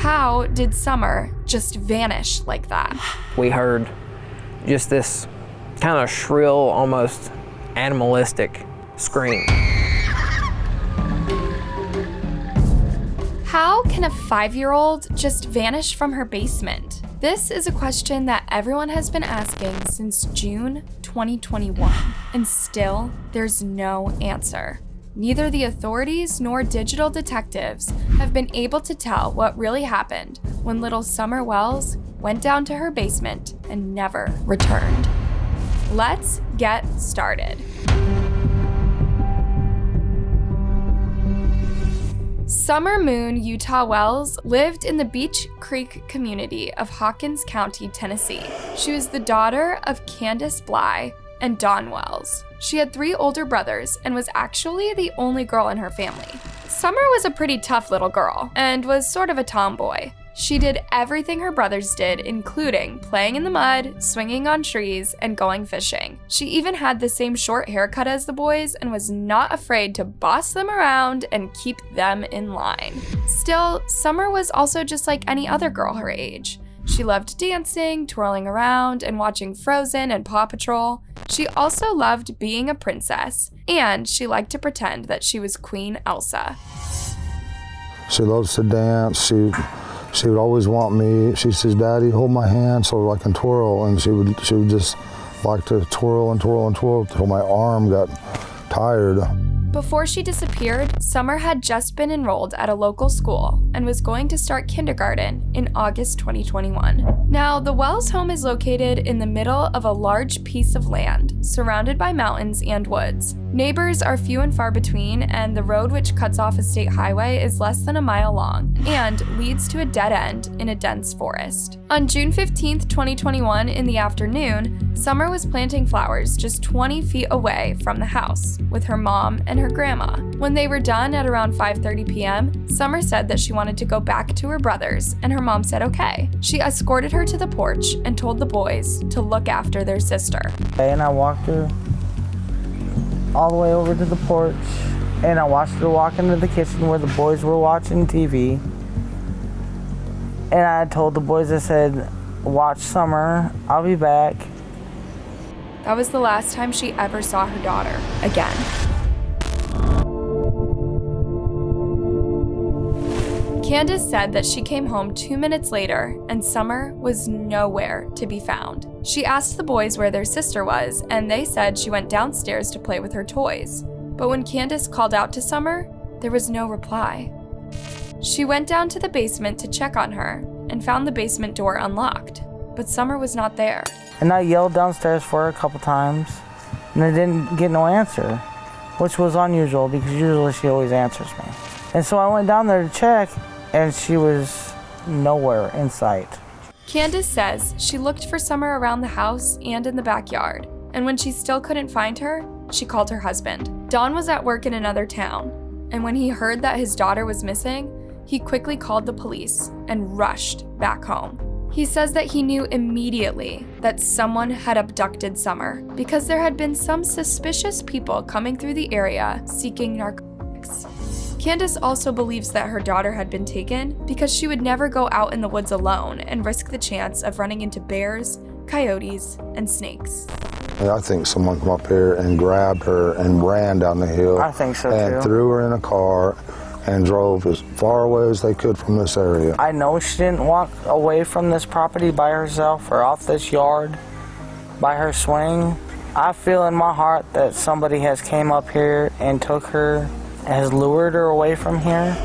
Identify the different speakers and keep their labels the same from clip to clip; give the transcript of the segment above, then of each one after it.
Speaker 1: How did Summer just vanish like that?
Speaker 2: We heard just this kind of shrill, almost animalistic scream.
Speaker 1: How can a 5-year-old just vanish from her basement? This is a question that everyone has been asking since June 2021, and still there's no answer. Neither the authorities nor digital detectives have been able to tell what really happened when little Summer Wells went down to her basement and never returned. Let's get started. Summer Moon Utah Wells lived in the Beech Creek community of Hawkins County, Tennessee. She was the daughter of Candus Bly and Don Wells. She had 3 older brothers and was actually the only girl in her family. Summer was a pretty tough little girl and was sort of a tomboy. She did everything her brothers did, including playing in the mud, swinging on trees, and going fishing. She even had the same short haircut as the boys and was not afraid to boss them around and keep them in line. Still, Summer was also just like any other girl her age. She loved dancing, twirling around, and watching Frozen and Paw Patrol. She also loved being a princess, and she liked to pretend that she was Queen Elsa.
Speaker 3: She loves to dance. She would always want me. She says, "Daddy, hold my hand so I can twirl." And she would just like to twirl and twirl and twirl until my arm got tired.
Speaker 1: Before she disappeared, Summer had just been enrolled at a local school and was going to start kindergarten in August 2021. Now, the Wells home is located in the middle of a large piece of land, surrounded by mountains and woods. Neighbors are few and far between, and the road which cuts off a state highway is less than a mile long and leads to a dead end in a dense forest. On June 15th, 2021, in the afternoon, Summer was planting flowers just 20 feet away from the house with her mom and her grandma. When they were done at around 5:30 p.m., Summer said that she wanted to go back to her brothers, and her mom said okay. She escorted her to the porch and told the boys to look after their sister.
Speaker 4: And I walked her all the way over to the porch, and I watched her walk into the kitchen where the boys were watching TV. And I told the boys, I said, "Watch Summer, I'll be back."
Speaker 1: That was the last time she ever saw her daughter again. Candus said that she came home 2 minutes later and Summer was nowhere to be found. She asked the boys where their sister was, and they said she went downstairs to play with her toys. But when Candus called out to Summer, there was no reply. She went down to the basement to check on her and found the basement door unlocked, but Summer was not there.
Speaker 4: And I yelled downstairs for her a couple times, and I didn't get no answer, which was unusual because usually she always answers me. And so I went down there to check, and she was nowhere in sight.
Speaker 1: Candus says she looked for Summer around the house and in the backyard, and when she still couldn't find her, she called her husband. Don was at work in another town, and when he heard that his daughter was missing, he quickly called the police and rushed back home. He says that he knew immediately that someone had abducted Summer because there had been some suspicious people coming through the area seeking narcotics. Candus also believes that her daughter had been taken because she would never go out in the woods alone and risk the chance of running into bears, coyotes, and snakes.
Speaker 3: I think someone came up here and grabbed her and ran down the hill.
Speaker 4: I think so
Speaker 3: and
Speaker 4: too.
Speaker 3: Threw her in a car and drove as far away as they could from this area.
Speaker 4: I know she didn't walk away from this property by herself or off this yard by her swing. I feel in my heart that somebody has came up here and took her, has lured her away from here.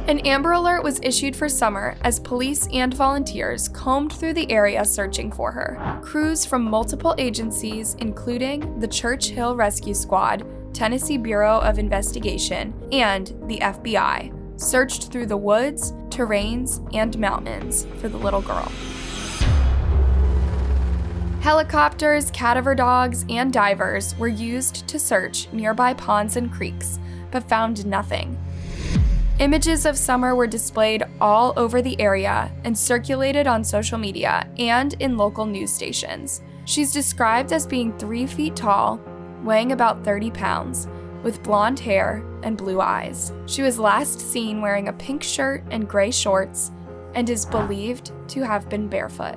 Speaker 1: An Amber Alert was issued for Summer as police and volunteers combed through the area searching for her. Crews from multiple agencies, including the Church Hill Rescue Squad, Tennessee Bureau of Investigation, and the FBI, searched through the woods, terrains, and mountains for the little girl. Helicopters, cadaver dogs, and divers were used to search nearby ponds and creeks, but found nothing. Images of Summer were displayed all over the area and circulated on social media and in local news stations. She's described as being 3 feet tall, weighing about 30 pounds, with blonde hair and blue eyes. She was last seen wearing a pink shirt and gray shorts, and is believed to have been barefoot.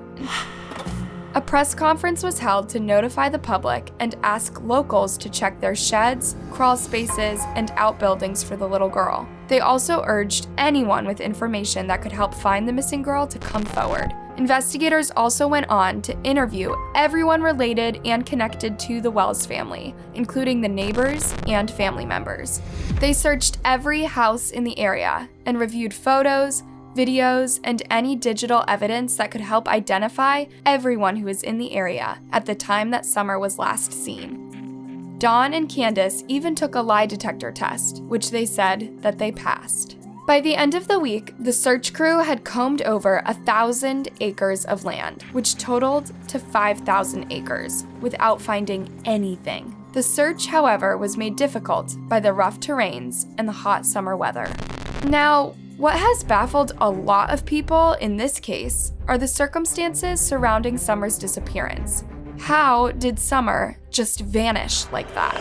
Speaker 1: A press conference was held to notify the public and ask locals to check their sheds, crawl spaces, and outbuildings for the little girl. They also urged anyone with information that could help find the missing girl to come forward. Investigators also went on to interview everyone related and connected to the Wells family, including the neighbors and family members. They searched every house in the area and reviewed photos, videos, and any digital evidence that could help identify everyone who was in the area at the time that Summer was last seen. Dawn and Candus even took a lie detector test, which they said that they passed. By the end of the week, the search crew had combed over 1,000 acres of land, which totaled to 5,000 acres, without finding anything. The search, however, was made difficult by the rough terrains and the hot summer weather. Now, what has baffled a lot of people in this case are the circumstances surrounding Summer's disappearance. How did Summer just vanish like that?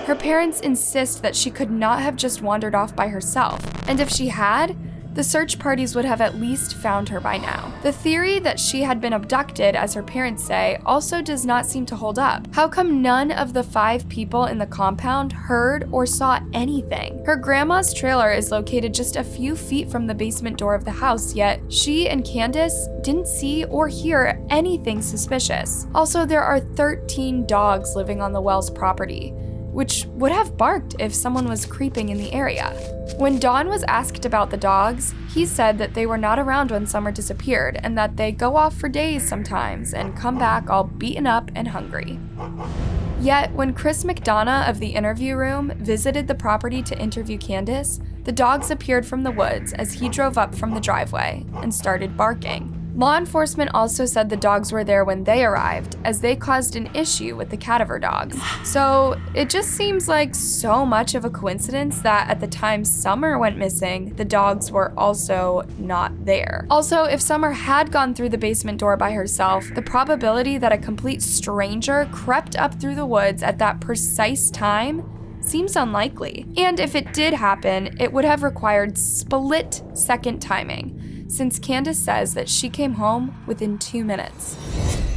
Speaker 1: Her parents insist that she could not have just wandered off by herself, and if she had, the search parties would have at least found her by now. The theory that she had been abducted, as her parents say, also does not seem to hold up. How come none of the 5 people in the compound heard or saw anything? Her grandma's trailer is located just a few feet from the basement door of the house, yet she and Candus didn't see or hear anything suspicious. Also, there are 13 dogs living on the Wells property, which would have barked if someone was creeping in the area. When Don was asked about the dogs, he said that they were not around when Summer disappeared and that they go off for days sometimes and come back all beaten up and hungry. Yet, when Chris McDonough of the interview room visited the property to interview Candus, the dogs appeared from the woods as he drove up from the driveway and started barking. Law enforcement also said the dogs were there when they arrived, as they caused an issue with the cadaver dogs. So it just seems like so much of a coincidence that at the time Summer went missing, the dogs were also not there. Also, if Summer had gone through the basement door by herself, the probability that a complete stranger crept up through the woods at that precise time seems unlikely. And if it did happen, it would have required split-second timing, since Candus says that she came home within 2 minutes.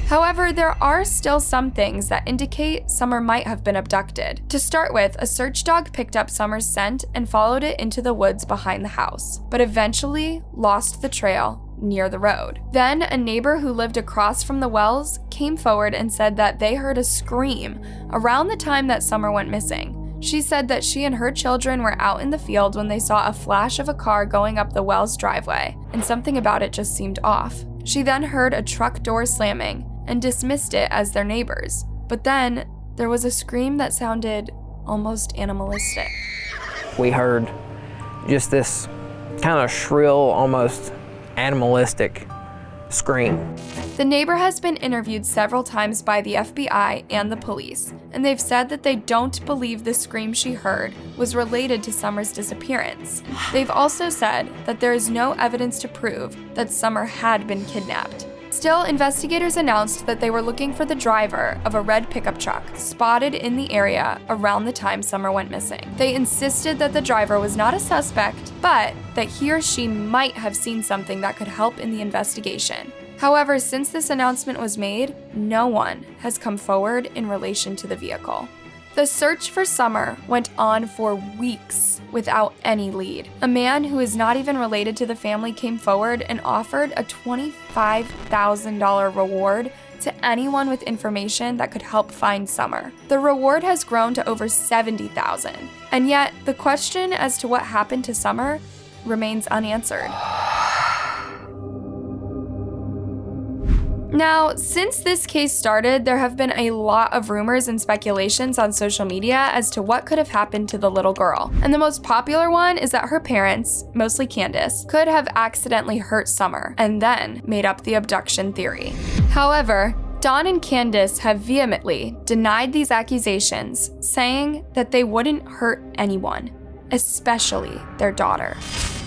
Speaker 1: However, there are still some things that indicate Summer might have been abducted. To start with, a search dog picked up Summer's scent and followed it into the woods behind the house, but eventually lost the trail near the road. Then, a neighbor who lived across from the Wells came forward and said that they heard a scream around the time that Summer went missing. She said that she and her children were out in the field when they saw a flash of a car going up the Wells driveway, and something about it just seemed off. She then heard a truck door slamming and dismissed it as their neighbors. But then, there was a scream that sounded almost animalistic.
Speaker 2: We heard just this kind of shrill, almost animalistic scream.
Speaker 1: The neighbor has been interviewed several times by the FBI and the police, and they've said that they don't believe the scream she heard was related to Summer's disappearance. They've also said that there is no evidence to prove that Summer had been kidnapped. Still, investigators announced that they were looking for the driver of a red pickup truck spotted in the area around the time Summer went missing. They insisted that the driver was not a suspect, but that he or she might have seen something that could help in the investigation. However, since this announcement was made, no one has come forward in relation to the vehicle. The search for Summer went on for weeks without any lead. A man who is not even related to the family came forward and offered a $25,000 reward to anyone with information that could help find Summer. The reward has grown to over $70,000, and yet the question as to what happened to Summer remains unanswered. Now, since this case started, there have been a lot of rumors and speculations on social media as to what could have happened to the little girl. And the most popular one is that her parents, mostly Candus, could have accidentally hurt Summer and then made up the abduction theory. However, Dawn and Candus have vehemently denied these accusations, saying that they wouldn't hurt anyone, especially their daughter.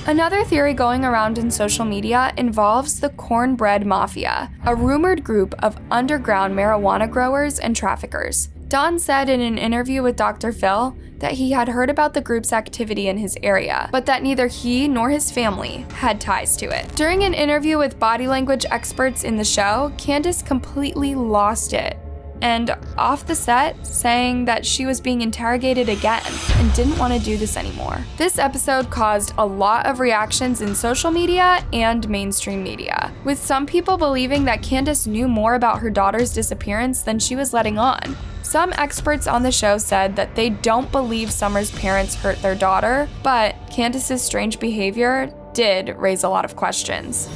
Speaker 1: Another theory going around in social media involves the Cornbread Mafia, a rumored group of underground marijuana growers and traffickers. Don said in an interview with Dr. Phil that he had heard about the group's activity in his area, but that neither he nor his family had ties to it. During an interview with body language experts in the show, Candus completely lost it, and off the set, saying that she was being interrogated again and didn't want to do this anymore. This episode caused a lot of reactions in social media and mainstream media, with some people believing that Candus knew more about her daughter's disappearance than she was letting on. Some experts on the show said that they don't believe Summer's parents hurt their daughter, but Candus's strange behavior did raise a lot of questions.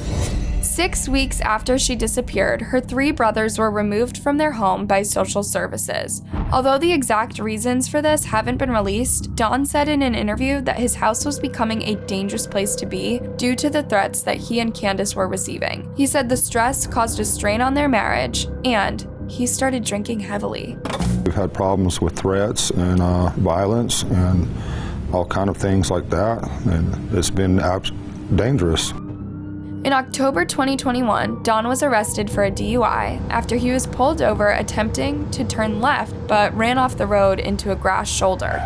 Speaker 1: 6 weeks after she disappeared, her 3 brothers were removed from their home by social services. Although the exact reasons for this haven't been released, Don said in an interview that his house was becoming a dangerous place to be due to the threats that he and Candus were receiving. He said the stress caused a strain on their marriage, and he started drinking heavily.
Speaker 5: We've had problems with threats and violence and all kind of things like that, and it's been dangerous.
Speaker 1: In October 2021, Don was arrested for a DUI after he was pulled over attempting to turn left but ran off the road into a grass shoulder.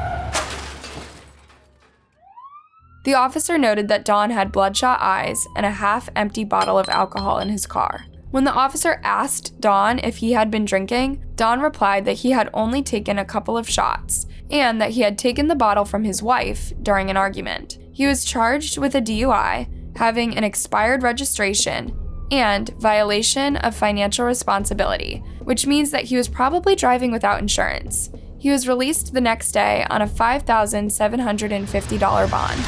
Speaker 1: The officer noted that Don had bloodshot eyes and a half-empty bottle of alcohol in his car. When the officer asked Don if he had been drinking, Don replied that he had only taken a couple of shots and that he had taken the bottle from his wife during an argument. He was charged with a DUI, having an expired registration, and violation of financial responsibility, which means that he was probably driving without insurance. He was released the next day on a $5,750 bond.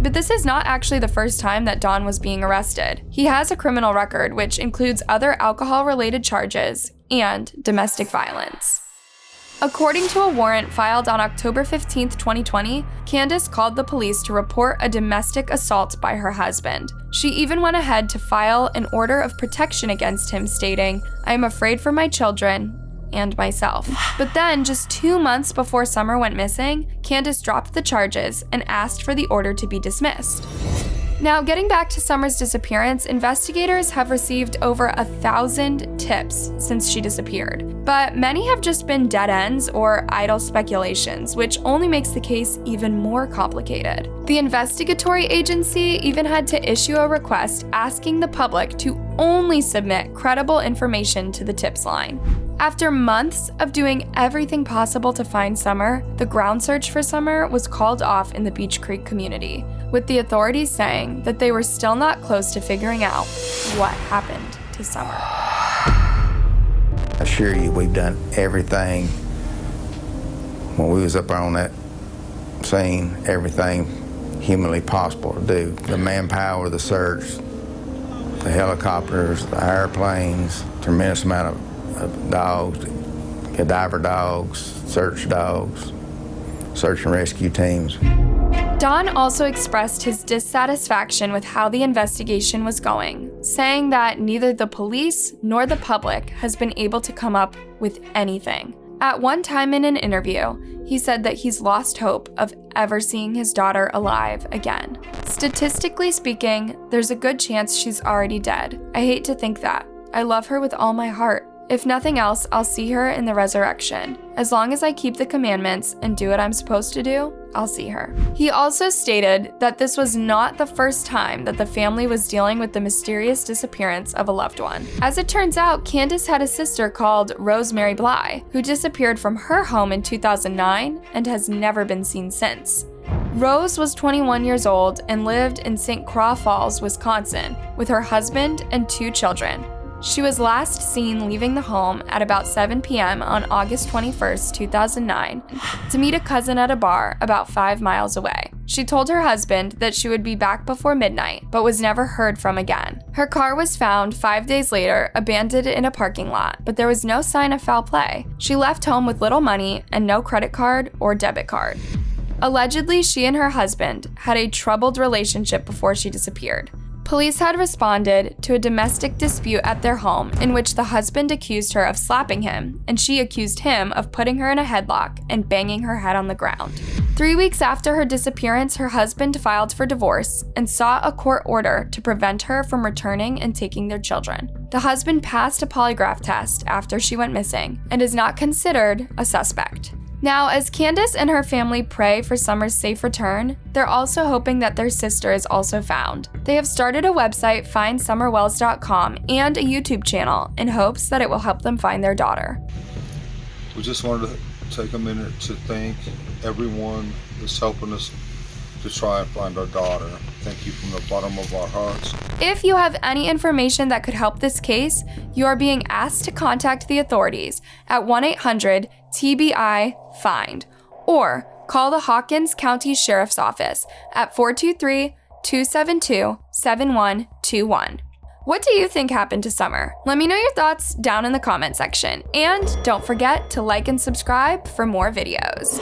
Speaker 1: But this is not actually the first time that Don was being arrested. He has a criminal record, which includes other alcohol-related charges and domestic violence. According to a warrant filed on October 15, 2020, Candus called the police to report a domestic assault by her husband. She even went ahead to file an order of protection against him, stating, "I am afraid for my children and myself." But then, just 2 months before Summer went missing, Candus dropped the charges and asked for the order to be dismissed. Now, getting back to Summer's disappearance, investigators have received over 1,000 tips since she disappeared, but many have just been dead ends or idle speculations, which only makes the case even more complicated. The investigatory agency even had to issue a request asking the public to only submit credible information to the tips line. After months of doing everything possible to find Summer, the ground search for Summer was called off in the Beech Creek community, with the authorities saying that they were still not close to figuring out what happened to Summer.
Speaker 6: I assure you, we've done everything when we was up there on that scene, everything humanly possible to do. The manpower, the search, the helicopters, the airplanes, tremendous amount of dogs, cadaver dogs, search and rescue teams.
Speaker 1: Don also expressed his dissatisfaction with how the investigation was going, saying that neither the police nor the public has been able to come up with anything. At one time in an interview, he said that he's lost hope of ever seeing his daughter alive again. Statistically speaking, there's a good chance she's already dead. I hate to think that. I love her with all my heart. If nothing else, I'll see her in the resurrection. As long as I keep the commandments and do what I'm supposed to do, I'll see her. He also stated that this was not the first time that the family was dealing with the mysterious disappearance of a loved one. As it turns out, Candus had a sister called Rosemary Bly, who disappeared from her home in 2009 and has never been seen since. Rose was 21 years old and lived in St. Croix Falls, Wisconsin, with her husband and 2 children. She was last seen leaving the home at about 7 p.m. on August 21, 2009, to meet a cousin at a bar about 5 miles away. She told her husband that she would be back before midnight, but was never heard from again. Her car was found 5 days later, abandoned in a parking lot, but there was no sign of foul play. She left home with little money and no credit card or debit card. Allegedly, she and her husband had a troubled relationship before she disappeared. Police had responded to a domestic dispute at their home in which the husband accused her of slapping him, and she accused him of putting her in a headlock and banging her head on the ground. 3 weeks after her disappearance, her husband filed for divorce and sought a court order to prevent her from returning and taking their children. The husband passed a polygraph test after she went missing and is not considered a suspect. Now, as Candus and her family pray for Summer's safe return, they're also hoping that their sister is also found. They have started a website, findsummerwells.com, and a YouTube channel in hopes that it will help them find their daughter.
Speaker 7: We just wanted to take a minute to thank everyone that's helping us to try and find our daughter. Thank you from the bottom of our hearts.
Speaker 1: If you have any information that could help this case, you are being asked to contact the authorities at 1-800-TBI-FIND or call the Hawkins County Sheriff's Office at 423-272-7121. What do you think happened to Summer? Let me know your thoughts down in the comment section. And don't forget to like and subscribe for more videos.